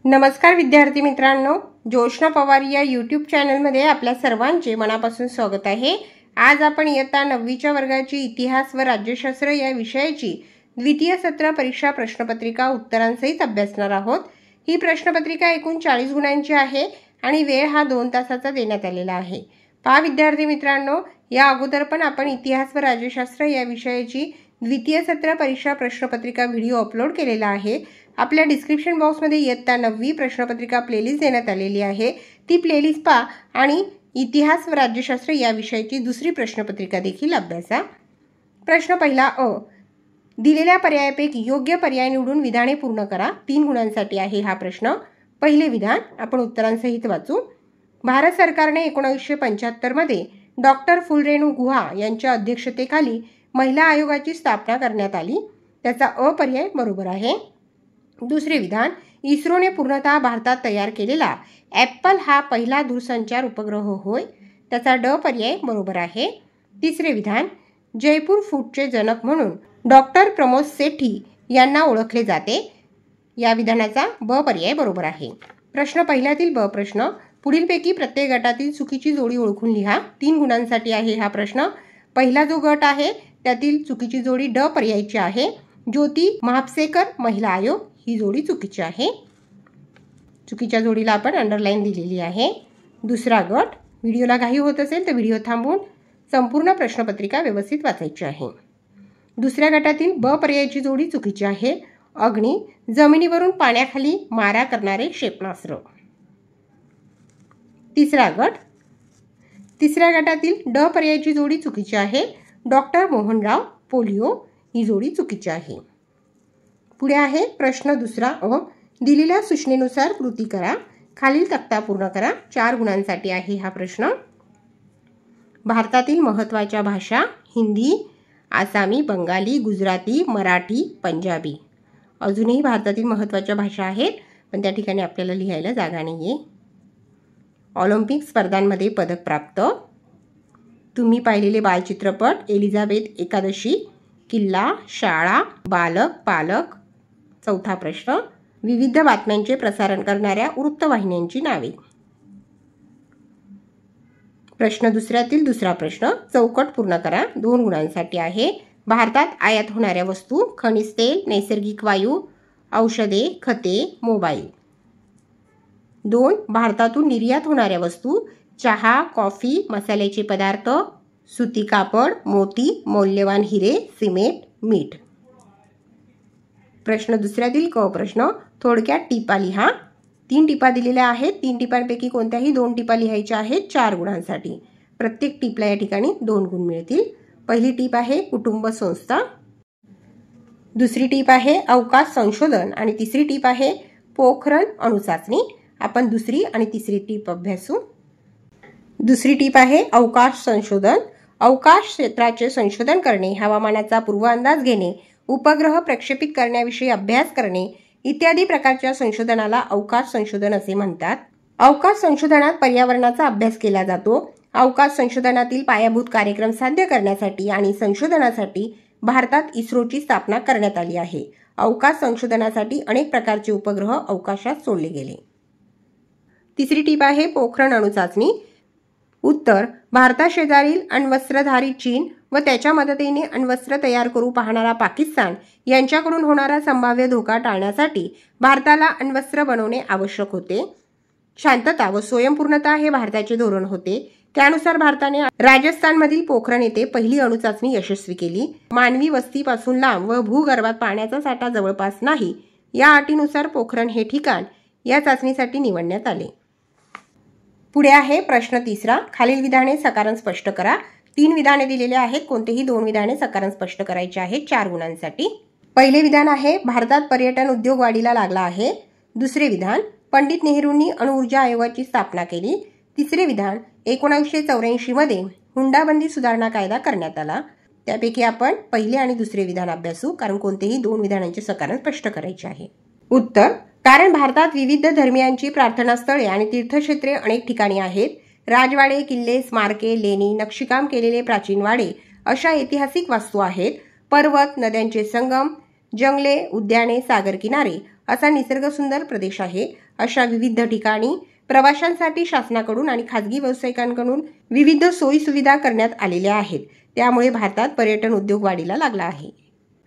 नमस्कार विद्यार्थी मित्रांनो, जोशना पवार या यूट्यूब चॅनलमध्ये आपल्या सर्वांचे मनापासून स्वागत आहे। आज आपण इयत्ता 9वीच्या वर्गाची इतिहास व राज्यशास्त्र या विषयाची द्वितीय सत्र परीक्षा प्रश्नपत्रिका उत्तरांसहित अभ्यासणार आहोत। ही प्रश्नपत्रिका एकूण 40 गुणांची आहे आणि वेळ हा 2 तासाचा देण्यात आलेला आहे। पहा विद्यार्थी मित्रांनो, या अगोदर पण आपण इतिहास व राज्यशास्त्र या विषयाची द्वितीय सत्र परीक्षा प्रश्नपत्रिका व्हिडिओ अपलोड केलेला आहे। आपल्या डिस्क्रिप्शन बॉक्समध्ये इयत्ता 9वी प्रश्नपत्रिका प्लेलिस्ट देण्यात आलेली आहे। ती प्लेलिस्ट पहा आणि इतिहास व राज्यशास्त्र या विषयाची दुसरी प्रश्नपत्रिका देखील अभ्यासा। प्रश्न पहिला अ, दिलेल्या पर्यायापैकी योग्य पर्याय निवडून विधाने पूर्ण करा। 3 गुणांसाठी आहे हा प्रश्न। पहिले विधान आपण उत्तरांसहित वाचू। भारत सरकारने 1975 मध्ये डॉक्टर फुलरेणू गुहा यांच्या अध्यक्षतेखाली महिला आयोगाची स्थापना करण्यात आली। त्याचा अ पर्याय बरोबर आहे। दुसरे विधान, इस्रोने पूर्णतः भारतात तयार केलेला ॲपल हा पहिला दूरसंचार उपग्रह होय। त्याचा ड पर्याय बरोबर आहे। तिसरे विधान, जयपूर फूडचे जनक म्हणून डॉक्टर प्रमोद सेठी यांना ओळखले जाते। या विधानाचा ब पर्याय बरोबर आहे। प्रश्न पहिल्यातील ब प्रश्न, पुढीलपैकी प्रत्येक गटातील चुकीची जोडी ओळखून लिहा। 3 गुणांसाठी आहे हा प्रश्न। पहिला जो गट आहे त्यातील चुकीची जोडी ड पर्यायची आहे। ज्योती महापसेकर महिला आयोग ही जोडी चुकीची आहे। चुकीच्या जोडीला आपण अंडरलाईन दिलेली आहे। दुसरा गट, व्हिडिओला घाई होत असेल तर व्हिडिओ थांबवून संपूर्ण प्रश्नपत्रिका व्यवस्थित वाचायची आहे। दुसऱ्या गटातील ब पर्यायची जोडी चुकीची आहे। अग्नी, जमिनीवरून पाण्याखाली मारा करणारे क्षेपणास्त्र। तिसरा गट, तिसऱ्या गटातील ड पर्यायची जोडी चुकीची आहे। डॉक्टर मोहनराव पोलिओ ही जोडी चुकीची आहे। पुढे आहे प्रश्न दुसरा अ, दिलेल्या सूचनेनुसार कृती करा। खालील तक्ता पूर्ण करा। 4 गुणांसाठी आहे हा प्रश्न। भारतातील महत्त्वाच्या भाषा हिंदी, आसामी, बंगाली, गुजराती, मराठी, पंजाबी। अजूनही भारतातील महत्त्वाच्या भाषा आहेत पण त्या ठिकाणी आपल्याला लिहायला जागा नाहीये। ऑलिम्पिक स्पर्धांमध्ये पदक प्राप्त। तुम्ही पाहिलेले बालचित्रपट एलिझाबेथ एकादशी, किल्ला, शाळा, बालक, पालक। चौथा प्रश्न, विविध बातम्यांचे प्रसारण करणाऱ्या वृत्तवाहिन्यांची नावे। प्रश्न दुसऱ्यातील दुसरा प्रश्न, चौकट पूर्ण करा। 2 गुणांसाठी आहे। भारतात आयात होणाऱ्या वस्तू खनिज तेल, नैसर्गिक वायू, औषधे, खते, मोबाईल। 2, भारतातून निर्यात होणाऱ्या वस्तू चहा, कॉफी, मसाल्याचे पदार्थ, सुती कापड, मोती, मौल्यवान हिरे, सिमेंट, मीठ। प्रश्न दुसऱ्यातील क प्रश्न, थोडक्यात टिपा लिहा। 3 टिपा दिलेल्या आहेत। 3 टिपांपैकी कोणत्याही 2 टिपा लिहायच्या आहेत 4 गुणांसाठी। प्रत्येक टिपला या ठिकाणी 2 गुण मिळतील। पहिली टीप आहे कुटुंब संस्था, दुसरी टीप आहे अवकाश संशोधन आणि तिसरी टीप आहे पोखरण अणुचाचणी। आपण दुसरी आणि तिसरी टीप अभ्यासू। दुसरी टीप आहे अवकाश संशोधन। अवकाश क्षेत्राचे संशोधन करणे, हवामानाचा पूर्वअंदाज घेणे, उपग्रह प्रक्षेपित करण्याविषयी अभ्यास करणे इत्यादी प्रकारच्या संशोधनाला अवकाश संशोधन असे म्हणतात। अवकाश संशोधनात पर्यावरणाचा अभ्यास केला जातो। अवकाश संशोधनातील पायाभूत कार्यक्रम साध्य करण्यासाठी आणि संशोधनासाठी भारतात इस्रोची स्थापना करण्यात आली आहे। अवकाश संशोधनासाठी अनेक प्रकारचे उपग्रह अवकाशात सोडले गेले। तिसरी टीप आहे पोखरण अणुचाचणी। उत्तर, भारताशेजारील अण्वस्त्रधारी चीन व त्याच्या मदतीने अण्वस्त्र तयार करू पाहणारा पाकिस्तान यांच्याकडून होणारा संभाव्य धोका टाळण्यासाठी भारताला अण्वस्त्र बनवणे आवश्यक होते। शांतता व स्वयंपूर्णता हे भारताचे धोरण होते। त्यानुसार भारताने राजस्थानमधील पोखरण येथे पहिली अणुचाचणी यशस्वी केली। मानवी वस्तीपासून लांब व भूगर्भात पाण्याचा साठा जवळपास नाही या अटीनुसार पोखरण हे ठिकाण या चाचणीसाठी निवडण्यात आले। पुढे आहे प्रश्न तिसरा, खालील विधाने सकारण स्पष्ट करा। 3 विधाने दिलेले आहेत। कोणतेही 2 विधाने सकारण स्पष्ट करायचे आहेत 4 गुणांसाठी। पहिले विधान आहे भारतात पर्यटन उद्योग वाढीला लागला आहे। दुसरे विधान, पंडित नेहरूंनी अणुऊर्जा आयोगाची स्थापना केली। तिसरे विधान, 1984 मध्ये हुंडाबंदी सुधारणा कायदा करण्यात आला। त्यापैकी आपण पहिले आणि दुसरे विधान अभ्यासू कारण कोणतेही 2 विधानांचे सकारण स्पष्ट करायचे आहे। उत्तर, कारण भारतात विविध धर्मियांची प्रार्थनास्थळे आणि तीर्थक्षेत्रे अनेक ठिकाणी आहेत। राजवाडे, किल्ले, स्मारके, लेणी, नक्षीकाम केलेले प्राचीन वाडे अशा ऐतिहासिक वास्तू आहेत। पर्वत, नद्यांचे संगम, जंगले, उद्याने, सागर किनारे असा निसर्गसुंदर प्रदेश आहे. अशा विविध ठिकाणी प्रवाशांसाठी शासनाकडून आणि खाजगी व्यावसायिकांकडून विविध सोयी सुविधा करण्यात आलेल्या आहेत. त्यामुळे भारतात पर्यटन उद्योग वाढीला लागला आहे.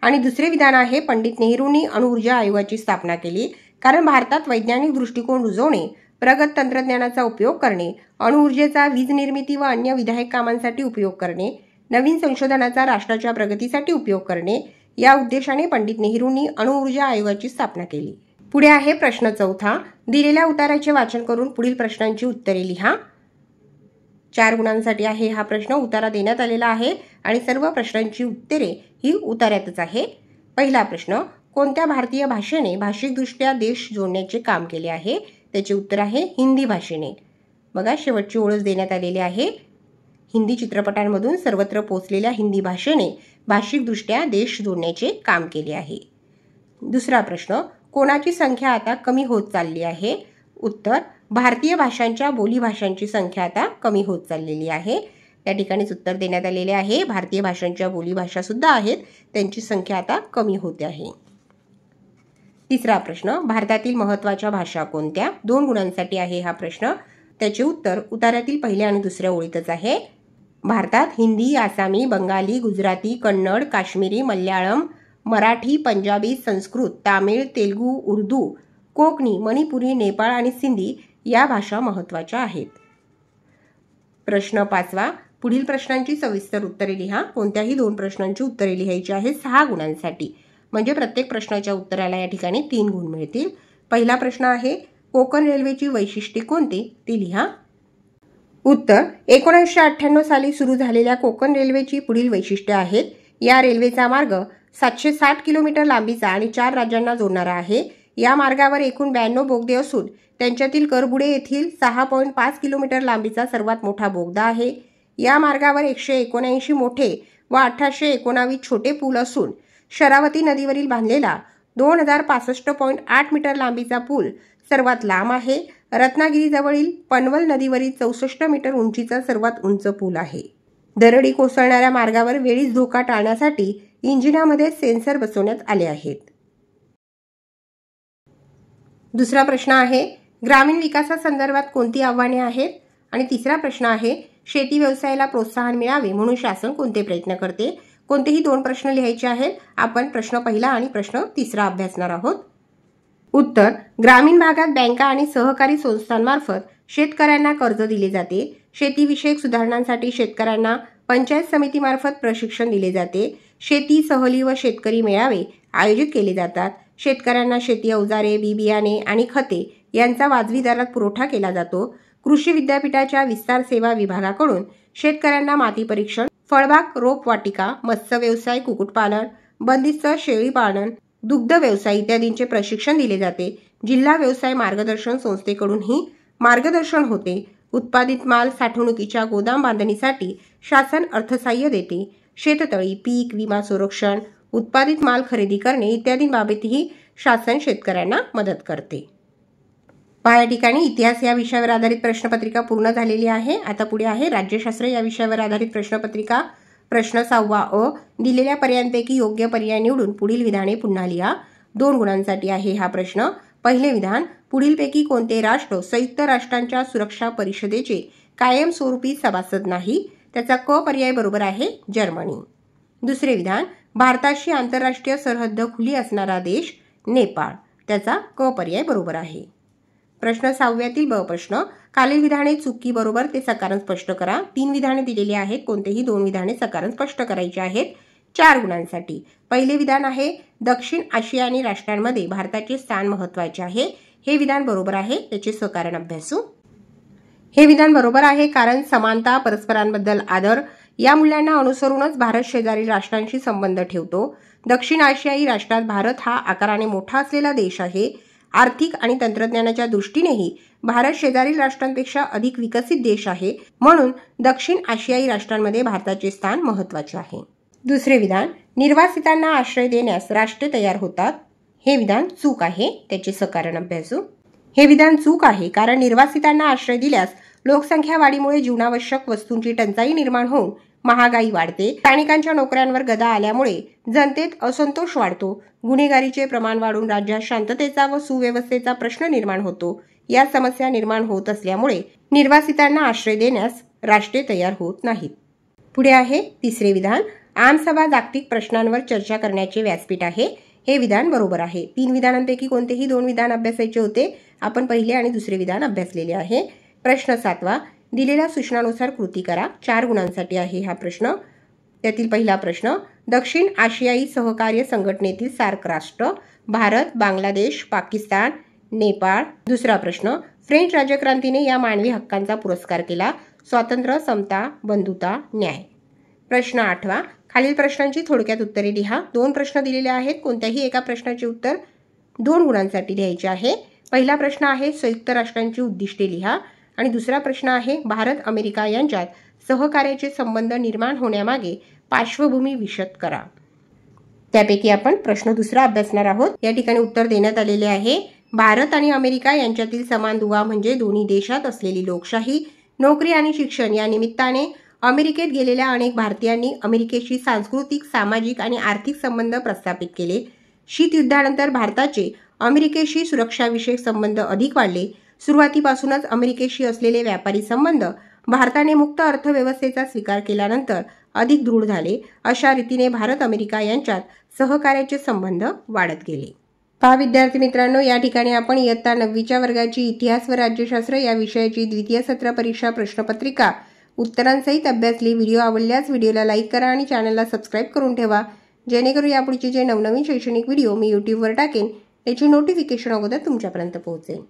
आणि दुसरे विधान आहे, पंडित नेहरूंनी अणुऊर्जा आयोगाची स्थापना केली कारण भारतात वैज्ञानिक दृष्टिकोन रुजवणे, प्रगत तंत्रज्ञानाचा उपयोग करणे, अणुऊर्जेचा वीज निर्मिती व अन्य विधायक कामांसाठी उपयोग करणे, नवीन संशोधनाचा राष्ट्राच्या प्रगतीसाठी उपयोग करणे या उद्देशाने पंडित नेहरूंनी अणुऊर्जा आयोगाची स्थापना केली. पुढे आहे प्रश्न 4. दिलेल्या उताराचे वाचन करून पुढील प्रश्नांची उत्तरे लिहा. 4 गुणांसाठी आहे हा प्रश्न. उतारा देण्यात आलेला आहे आणि सर्व प्रश्नांची उत्तरे ही उतार्यातच आहे. पहिला प्रश्न, कोणत्या भारतीय भाषेने भाषिकदृष्ट्या देश जोडण्याचे काम केले आहे? त्याचे उत्तर आहे हिंदी भाषेने. बघा, शेवटची ओळख देण्यात आलेली आहे. हिंदी चित्रपटांमधून सर्वत्र पोहोचलेल्या हिंदी भाषेने भाषिकदृष्ट्या देश जोडण्याचे काम केले आहे. दुसरा प्रश्न, कोणाची संख्या आता कमी होत चालली आहे? उत्तर, भारतीय भाषांच्या बोलीभाषांची संख्या आता कमी होत चाललेली आहे. या ठिकाणीच उत्तर देण्यात आलेले आहे. भारतीय भाषांच्या बोलीभाषा सुद्धा आहेत, त्यांची संख्या आता कमी होते आहे. तिसरा प्रश्न, भारतातील महत्त्वाच्या भाषा कोणत्या? 2 गुणांसाठी आहे हा प्रश्न. त्याचे उत्तर उतार्यातील पहिल्या आणि दुसऱ्या ओळीतच आहे. भारतात हिंदी, आसामी, बंगाली, गुजराती, कन्नड, काश्मीरी, मल्याळम, मराठी, पंजाबी, संस्कृत, तामिळ, तेलुगू, उर्दू, कोकणी, मणिपुरी, नेपाळ आणि सिंधी या भाषा महत्त्वाच्या आहेत. प्रश्न 5. पुढील प्रश्नांची सविस्तर उत्तरे लिहा. कोणत्याही 2 प्रश्नांची उत्तरे लिहायची आहेत 6 गुणांसाठी. म्हणजे प्रत्येक प्रश्नाच्या उत्तराला या ठिकाणी 3 गुण मिळतील. पहिला प्रश्न आहे, कोकण रेल्वेची वैशिष्ट्ये कोणती? ती लिहा. उत्तर, 1998 साली सुरू झालेल्या कोकण रेल्वेची पुढील वैशिष्ट्ये आहेत. या रेल्वेचा मार्ग 760 किलोमीटर लांबीचा आणि 4 राज्यांना जोडणारा आहे. या मार्गावर एकूण 92 बोगदे असून त्यांच्यातील करबुडे येथील 6.5 किलोमीटर लांबीचा सर्वात मोठा बोगदा आहे. या मार्गावर 179 मोठे व 1819 छोटे पूल असून शरावती नदीवरील बांधलेला 2065.8 मीटर लांबीचा पूल सर्वात लांब आहे. रत्नागिरीजवळील पनवल नदीवरील 64 मीटर उंचीचा सर्वात उंच पूल आहे. दरडी कोसळणाऱ्या मार्गावर वेळीच धोका टाळण्यासाठी इंजिनामध्ये सेन्सर बसवण्यात आले आहेत. दुसरा प्रश्न आहे, ग्रामीण विकासासंदर्भात कोणती आव्हाने आहेत? आणि तिसरा प्रश्न आहे, शेती व्यवसायाला प्रोत्साहन मिळावे म्हणून शासन कोणते प्रयत्न करते? कोणतेही 2 प्रश्न लिहायचे आहेत. आपण प्रश्न पहिला आणि प्रश्न तिसरा अभ्यासणार आहोत. उत्तर, ग्रामीण भागात बँका आणि सहकारी संस्थांमार्फत शेतकऱ्यांना कर्ज दिले जाते. शेतीविषयक सुधारणांसाठी शेतकऱ्यांना पंचायत समितीमार्फत प्रशिक्षण दिले जाते. शेती सहली व शेतकरी मेळावे आयोजित केले जातात. शेतकऱ्यांना शेती अवजारे, बी बियाणे आणि खते यांचा वाजवी दरात पुरवठा केला जातो. कृषी विद्यापीठाच्या विस्तार सेवा विभागाकडून शेतकऱ्यांना माती परीक्षण, फळबाग रोपवाटिका, मत्स्य व्यवसाय, कुक्कुटपालन, बंदिस्त शेळी पालन, दुग्ध व्यवसाय इत्यादींचे प्रशिक्षण दिले जाते. जिल्हा व्यवसाय मार्गदर्शन संस्थेकडूनही मार्गदर्शन होते. उत्पादित माल साठवणुकीच्या गोदाम बांधणीसाठी शासन अर्थसहाय्य देते. शेततळी, पीक विमा संरक्षण, उत्पादित माल खरेदी करणे इत्यादींबाबतही शासन शेतकऱ्यांना मदत करते. या ठिकाणी इतिहास या विषयावर आधारित प्रश्नपत्रिका पूर्ण झालेली आहे. आता पुढे आहे राज्यशास्त्र या विषयावर आधारित प्रश्नपत्रिका. प्रश्न 6 दिलेल्या पर्यायांपैकी योग्य पर्याय निवडून पुढील विधाने पुन्हा लिहा. 2 गुणांसाठी आहे हा प्रश्न. पहिले विधान, पुढीलपैकी कोणते राष्ट्र संयुक्त राष्ट्रांच्या सुरक्षा परिषदेचे कायमस्वरूपी सभासद नाही? त्याचा क पर्याय बरोबर आहे जर्मनी. दुसरे विधान, भारताशी आंतरराष्ट्रीय सरहद्द खुली असणारा देश नेपाळ. त्याचा क पर्याय बरोबर आहे. प्रश्न 6 ब प्रश्न, खालील विधाने चुकी बरोबर ते सकारण स्पष्ट करा. 3 विधाने दिलेली आहेत. कोणतेही 2 विधाने सकारण स्पष्ट करायची आहेत. 4 गुणांसाठी. पहिले विधान आहे, दक्षिण आशियानी राष्ट्रांमध्ये भारताचे स्थान महत्त्वाचे आहे. हे विधान बरोबर आहे. त्याचे सकारण अभ्यासू. हे विधान बरोबर आहे कारण समानता, परस्परांबद्दल आदर या मूल्यांना अनुसरूनच भारत शेजारील राष्ट्रांशी संबंध ठेवतो. दक्षिण आशियाई राष्ट्रात भारत हा आकाराने मोठा असलेला देश आहे. आर्थिक आणि तंत्रज्ञानाच्या दृष्टीनेही भारत शेजारील राष्ट्रांपेक्षा अधिक विकसित देश आहे. म्हणून दक्षिण आशियाई राष्ट्रांमध्ये भारताचे स्थान महत्त्वाचे आहे. दुसरे विधान, निर्वासितांना आश्रय देण्यास राष्ट्रे तयार होतात. हे विधान चूक आहे. त्याचे सकारण अभ्यासू. हे विधान चूक आहे कारण निर्वासितांना आश्रय दिल्यास लोकसंख्या वाढीमुळे जीवनावश्यक वस्तूंची टंचाई निर्माण होऊन महागाई वाढते, स्थानिकांच्या नोकऱ्यांवर गदा आल्यामुळे जनतेत असंतोष वाढतो, गुन्हेगारीचे प्रमाण वाढून राज्यात शांततेचा व सुव्यवस्थेचा प्रश्न निर्माण होतो. या समस्या निर्माण होत असल्यामुळे निर्वासितांना आश्रय देण्यास राष्ट्रे तयार होत नाहीत. पुढे आहे तिसरे विधान. आमसभा जागतिक प्रश्नांवर चर्चा करण्याचे व्यासपीठ आहे. हे विधान बरोबर आहे. 3 विधानांपैकी कोणतेही 2 विधान अभ्यासायचे होते. आपण पहिले आणि दुसरे विधान अभ्यासलेले आहे. प्रश्न 7वा. दिलेल्या सूचनानुसार कृती करा. 4 गुणांसाठी आहे हा प्रश्न. त्यातील पहिला प्रश्न. दक्षिण आशियाई सहकार्य संघटनेतील सार्क राष्ट्र भारत, बांगलादेश, पाकिस्तान, नेपाळ. दुसरा प्रश्न. फ्रेंच राज्यक्रांतीने या मानवी हक्कांचा पुरस्कार केला. स्वातंत्र्य, समता, बंधुता, न्याय. प्रश्न 8वा. खालील प्रश्नांची थोडक्यात उत्तरे लिहा. 2 प्रश्न दिलेले आहेत. कोणत्याही एका प्रश्नाचे उत्तर 2 गुणांसाठी लिहायचे आहे. पहिला प्रश्न आहे संयुक्त राष्ट्रांची उद्दिष्टे लिहा आणि दुसरा प्रश्न आहे भारत अमेरिका यांच्यात सहकार्याचे संबंध निर्माण होण्यामागे पार्श्वभूमी विशद करा. त्यापैकी आपण प्रश्न दुसरा अभ्यासणार आहोत. या ठिकाणी उत्तर देण्यात आलेले आहे. भारत आणि अमेरिका यांच्यातील समान दुवा म्हणजे दोन्ही देशात असलेली लोकशाही, नोकरी आणि शिक्षण. या निमित्ताने अमेरिकेत गेलेल्या अनेक भारतीयांनी अमेरिकेशी सांस्कृतिक, सामाजिक आणि आर्थिक संबंध प्रस्थापित केले. शीतयुद्धानंतर भारताचे अमेरिकेशी सुरक्षाविषयक संबंध अधिक वाढले. सुरुवातीपासूनच अमेरिकेशी असलेले व्यापारी संबंध भारताने मुक्त अर्थव्यवस्थेचा स्वीकार केल्यानंतर अधिक दृढ झाले. अशा रीतीने भारत अमेरिका यांच्यात सहकार्याचे संबंध वाढत गेले. पहा विद्यार्थी मित्रांनो, या ठिकाणी आपण इयत्ता 9वीच्या वर्गाची इतिहास व राज्यशास्त्र या विषयाची द्वितीय सत्र परीक्षा प्रश्नपत्रिका उत्तरांसहित अभ्यासली. व्हिडिओ आवडल्यास व्हिडिओला लाईक करा आणि चॅनलला सबस्क्राईब करून ठेवा, जेणेकरून यापुढचे जे नवनवीन शैक्षणिक व्हिडिओ मी यूट्यूबवर टाकेन त्याची नोटिफिकेशन अगोदर तुमच्यापर्यंत पोहोचेल.